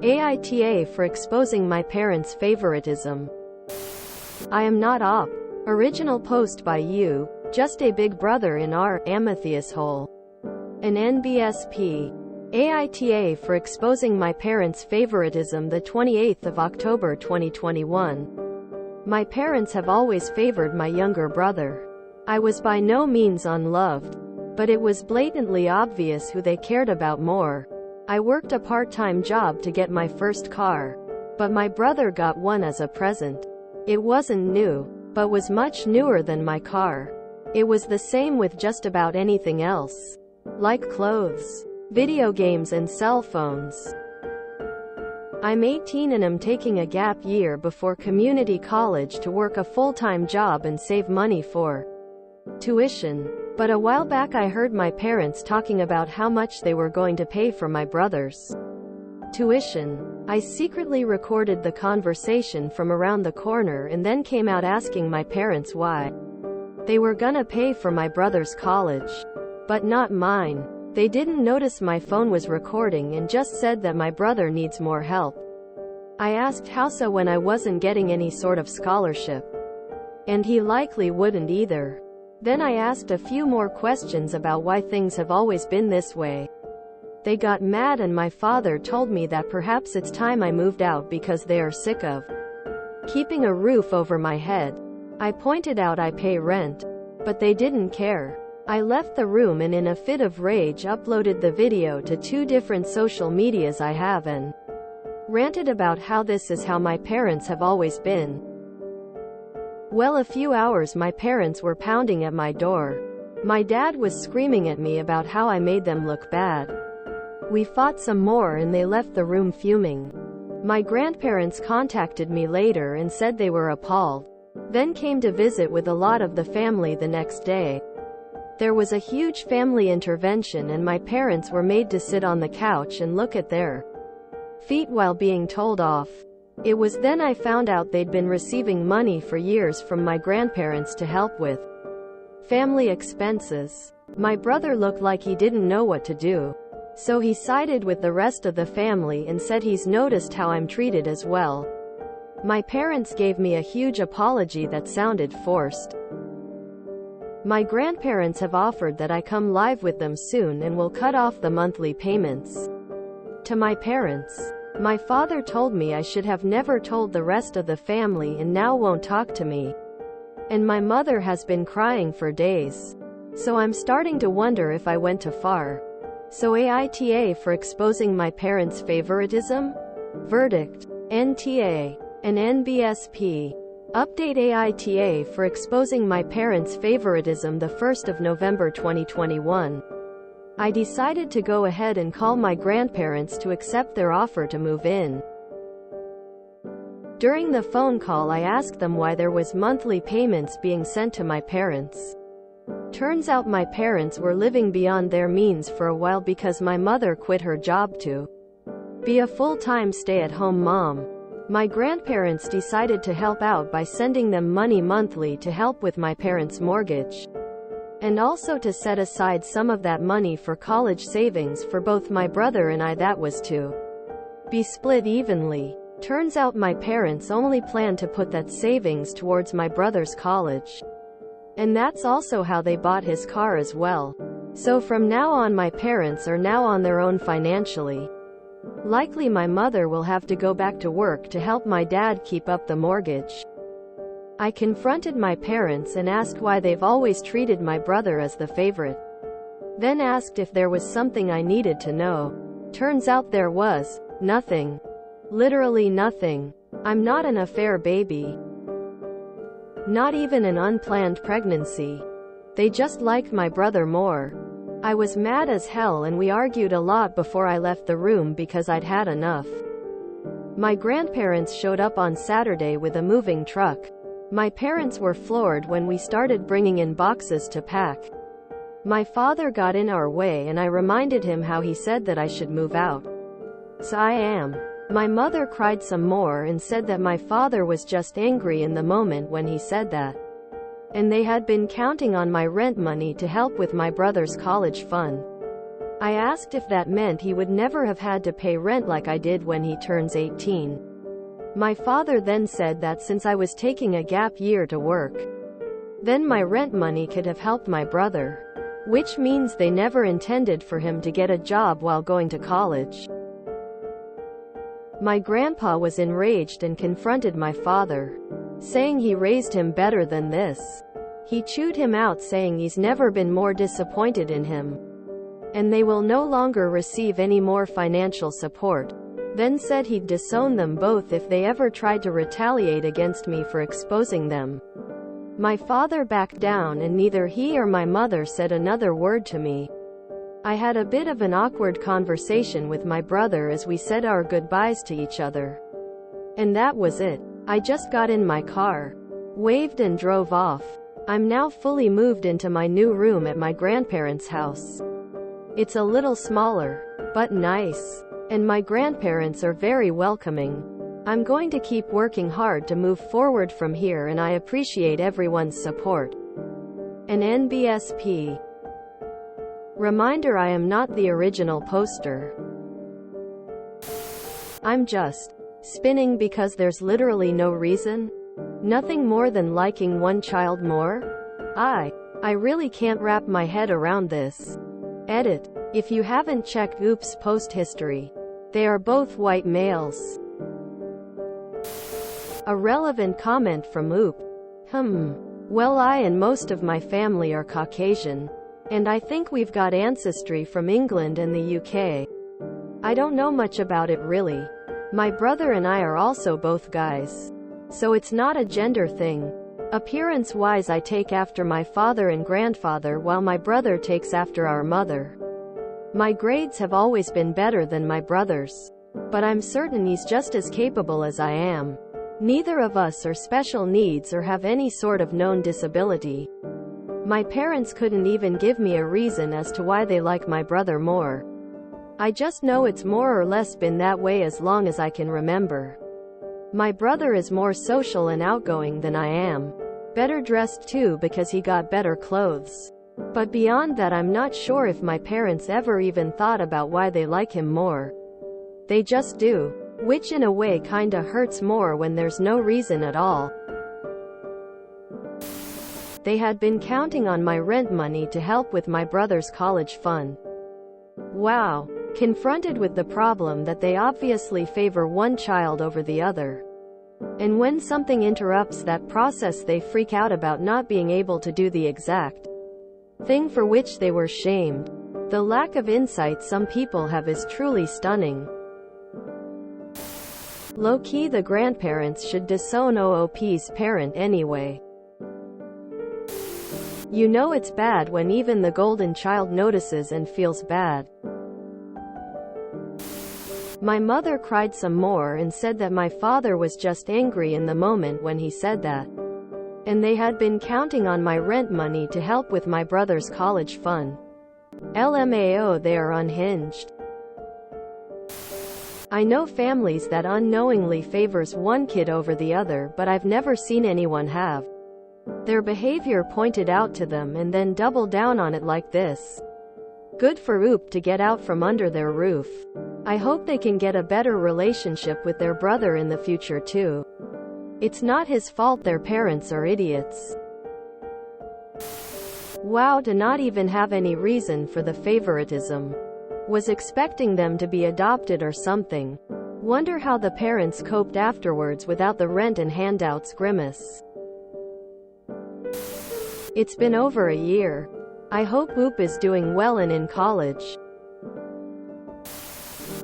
AITA for exposing my parents' favoritism. I am not op. Original post by you, just a big brother in our Amethyst hole. An NBSP. AITA for exposing my parents' favoritism the 28th of October 2021. My parents have always favored my younger brother. I was by no means unloved, but it was blatantly obvious who they cared about more. I worked a part-time job to get my first car, but my brother got one as a present. It wasn't new, but was much newer than my car. It was the same with just about anything else, like clothes, video games and cell phones. I'm 18 and am taking a gap year before community college to work a full-time job and save money for tuition. But a while back I heard my parents talking about how much they were going to pay for my brother's tuition. I secretly recorded the conversation from around the corner and then came out asking my parents why they were gonna pay for my brother's college, but not mine. They didn't notice my phone was recording and just said that my brother needs more help. I asked how so when I wasn't getting any sort of scholarship, and he likely wouldn't either. Then I asked a few more questions about why things have always been this way. They got mad and my father told me that perhaps it's time I moved out because they are sick of keeping a roof over my head. I pointed out I pay rent, but they didn't care. I left the room and in a fit of rage uploaded the video to 2 different social medias I have and ranted about how this is how my parents have always been. Well, a few hours my parents were pounding at my door. My dad was screaming at me about how I made them look bad. We fought some more and they left the room fuming. My grandparents contacted me later and said they were appalled, then came to visit with a lot of the family the next day. There was a huge family intervention and my parents were made to sit on the couch and look at their feet while being told off. It was then I found out they'd been receiving money for years from my grandparents to help with family expenses. My brother looked like he didn't know what to do, so he sided with the rest of the family and said he's noticed how I'm treated as well. My parents gave me a huge apology that sounded forced. My grandparents have offered that I come live with them soon and will cut off the monthly payments to my parents. My father told me I should have never told the rest of the family and now won't talk to me. And my mother has been crying for days. So I'm starting to wonder if I went too far. So AITA for exposing my parents' favoritism? Verdict. NTA. An NBSP. Update AITA for exposing my parents' favoritism the 1st of November 2021. I decided to go ahead and call my grandparents to accept their offer to move in. During the phone call I asked them why there was monthly payments being sent to my parents. Turns out my parents were living beyond their means for a while because my mother quit her job to be a full-time stay-at-home mom. My grandparents decided to help out by sending them money monthly to help with my parents' mortgage, and also to set aside some of that money for college savings for both my brother and I that was to be split evenly. Turns out my parents only planned to put that savings towards my brother's college. And that's also how they bought his car as well. So from now on my parents are now on their own financially. Likely my mother will have to go back to work to help my dad keep up the mortgage. I confronted my parents and asked why they've always treated my brother as the favorite. Then asked if there was something I needed to know. Turns out there was nothing. Literally nothing. I'm not an affair baby. Not even an unplanned pregnancy. They just liked my brother more. I was mad as hell and we argued a lot before I left the room because I'd had enough. My grandparents showed up on Saturday with a moving truck. My parents were floored when we started bringing in boxes to pack. My father got in our way and I reminded him how he said that I should move out. So I am. My mother cried some more and said that my father was just angry in the moment when he said that. And they had been counting on my rent money to help with my brother's college fund. I asked if that meant he would never have had to pay rent like I did when he turns 18. My father then said that since I was taking a gap year to work, then my rent money could have helped my brother, which means they never intended for him to get a job while going to college. My grandpa was enraged and confronted my father, saying he raised him better than this. He chewed him out, saying he's never been more disappointed in him, and they will no longer receive any more financial support. Then said he'd disown them both if they ever tried to retaliate against me for exposing them. My father backed down, and neither he or my mother said another word to me. I had a bit of an awkward conversation with my brother as we said our goodbyes to each other. And that was it. I just got in my car, waved and drove off. I'm now fully moved into my new room at my grandparents' house. It's a little smaller, but nice. And my grandparents are very welcoming. I'm going to keep working hard to move forward from here, and I appreciate everyone's support. An NBSP. Reminder: I am not the original poster. I'm just spinning because there's literally no reason. Nothing more than liking one child more. I really can't wrap my head around this. Edit. If you haven't checked Oop's post history, they are both white males. A relevant comment from Oop. Well, I and most of my family are Caucasian, and I think we've got ancestry from England and the UK. I don't know much about it really. My brother and I are also both guys, so it's not a gender thing. Appearance-wise, I take after my father and grandfather, while my brother takes after our mother. My grades have always been better than my brother's, but I'm certain he's just as capable as I am. Neither of us are special needs or have any sort of known disability. My parents couldn't even give me a reason as to why they like my brother more. I just know it's more or less been that way as long as I can remember. My brother is more social and outgoing than I am. Better dressed too, because he got better clothes. But beyond that, I'm not sure if my parents ever even thought about why they like him more. They just do. Which in a way kinda hurts more when there's no reason at all. They had been counting on my rent money to help with my brother's college fund. Wow. Confronted with the problem that they obviously favor one child over the other. And when something interrupts that process, they freak out about not being able to do the exact thing for which they were shamed. The lack of insight some people have is truly stunning. Low-key, the grandparents should disown OOP's parent anyway. You know it's bad when even the golden child notices and feels bad. My mother cried some more and said that my father was just angry in the moment when he said that. And they had been counting on my rent money to help with my brother's college fund. LMAO, they are unhinged. I know families that unknowingly favors one kid over the other, but I've never seen anyone have their behavior pointed out to them and then double down on it like this. Good for Oop to get out from under their roof. I hope they can get a better relationship with their brother in the future too. It's not his fault their parents are idiots. Wow, to not even have any reason for the favoritism. Was expecting them to be adopted or something. Wonder how the parents coped afterwards without the rent and handouts. Grimace. It's been over a year. I hope Oop is doing well and in college.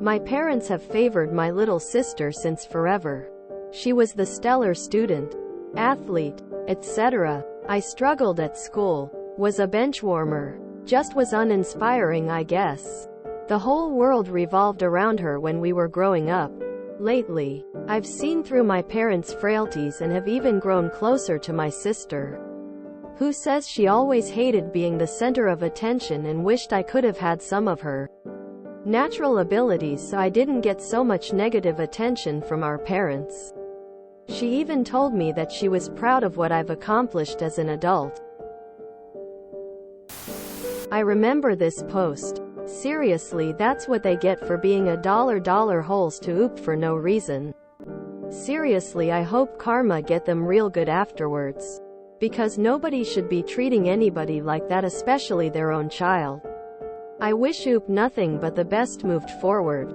My parents have favored my little sister since forever. She was the stellar student, athlete, etc. I struggled at school, was a benchwarmer, just was uninspiring, I guess. The whole world revolved around her when we were growing up. Lately, I've seen through my parents' frailties and have even grown closer to my sister, who says she always hated being the center of attention and wished I could have had some of her natural abilities so I didn't get so much negative attention from our parents. She even told me that she was proud of what I've accomplished as an adult. I remember this post Seriously, that's what they get for being a dollar holes to Oop for no reason. Seriously, I hope karma get them real good afterwards. Because nobody should be treating anybody like that, especially their own child. I wish Oop nothing but the best moved forward.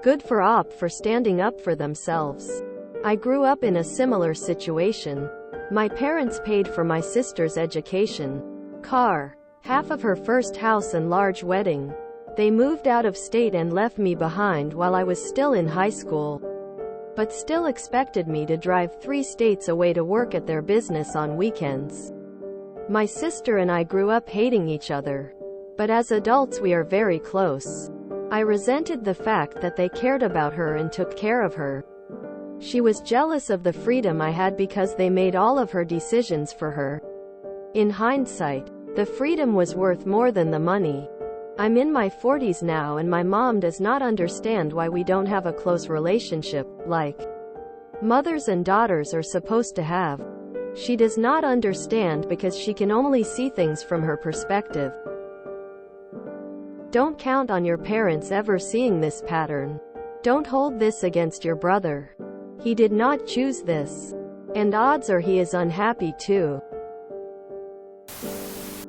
Good for Op for standing up for themselves. I grew up in a similar situation. My parents paid for my sister's education, car, half of her first house and large wedding. They moved out of state and left me behind while I was still in high school, but still expected me to drive 3 states away to work at their business on weekends. My sister and I grew up hating each other, but as adults we are very close. I resented the fact that they cared about her and took care of her. She was jealous of the freedom I had because they made all of her decisions for her. In hindsight, the freedom was worth more than the money. I'm in my 40s now and my mom does not understand why we don't have a close relationship, like mothers and daughters are supposed to have. She does not understand because she can only see things from her perspective. Don't count on your parents ever seeing this pattern. Don't hold this against your brother. He did not choose this. And odds are he is unhappy too.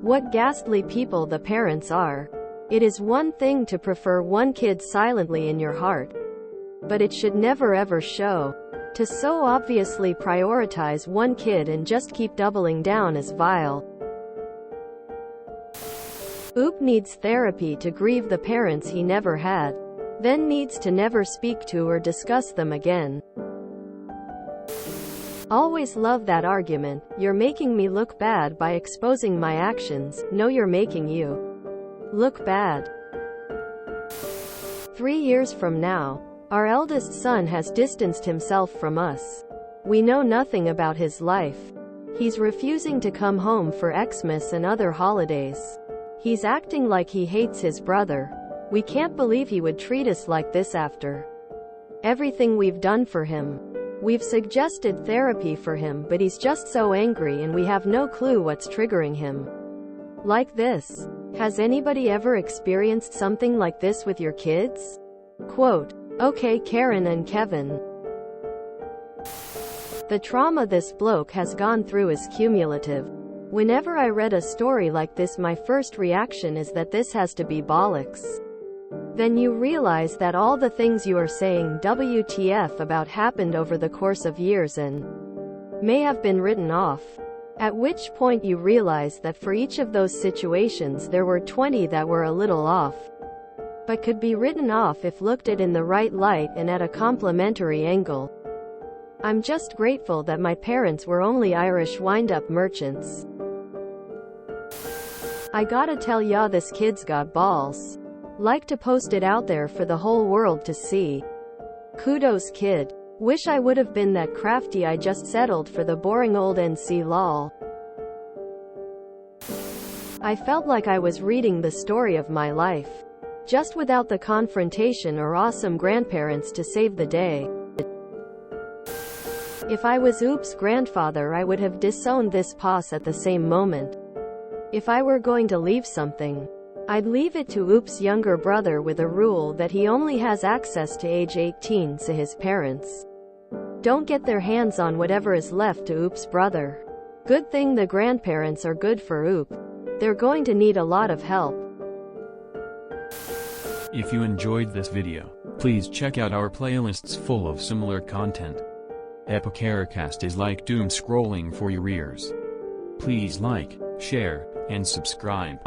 What ghastly people the parents are. It is one thing to prefer one kid silently in your heart, but it should never ever show. To so obviously prioritize one kid and just keep doubling down is vile. Oop needs therapy to grieve the parents he never had, then needs to never speak to or discuss them again. Always love that argument, you're making me look bad by exposing my actions. No, you're making you look bad. 3 years from now, our eldest son has distanced himself from us. We know nothing about his life. He's refusing to come home for Xmas and other holidays. He's acting like he hates his brother. We can't believe he would treat us like this after everything we've done for him. We've suggested therapy for him, but he's just so angry and we have no clue what's triggering him like this. Has anybody ever experienced something like this with your kids? Quote, okay, Karen and Kevin. The trauma this bloke has gone through is cumulative. Whenever I read a story like this, my first reaction is that this has to be bollocks. Then you realize that all the things you are saying WTF about happened over the course of years and may have been written off. At which point you realize that for each of those situations there were 20 that were a little off, but could be written off if looked at in the right light and at a complementary angle. I'm just grateful that my parents were only Irish wind-up merchants. I gotta tell ya, this kid's got balls. Like to post it out there for the whole world to see. Kudos, kid. Wish I would have been that crafty. I just settled for the boring old NC lol. I felt like I was reading the story of my life, just without the confrontation or awesome grandparents to save the day. If I was Oop's grandfather, I would have disowned this posse at the same moment. If I were going to leave something, I'd leave it to Oop's younger brother with a rule that he only has access to age 18, so his parents don't get their hands on whatever is left to Oop's brother. Good thing the grandparents are good for Oop. They're going to need a lot of help. If you enjoyed this video, please check out our playlists full of similar content. Epicaricast is like doom scrolling for your ears. Please like, share, and subscribe.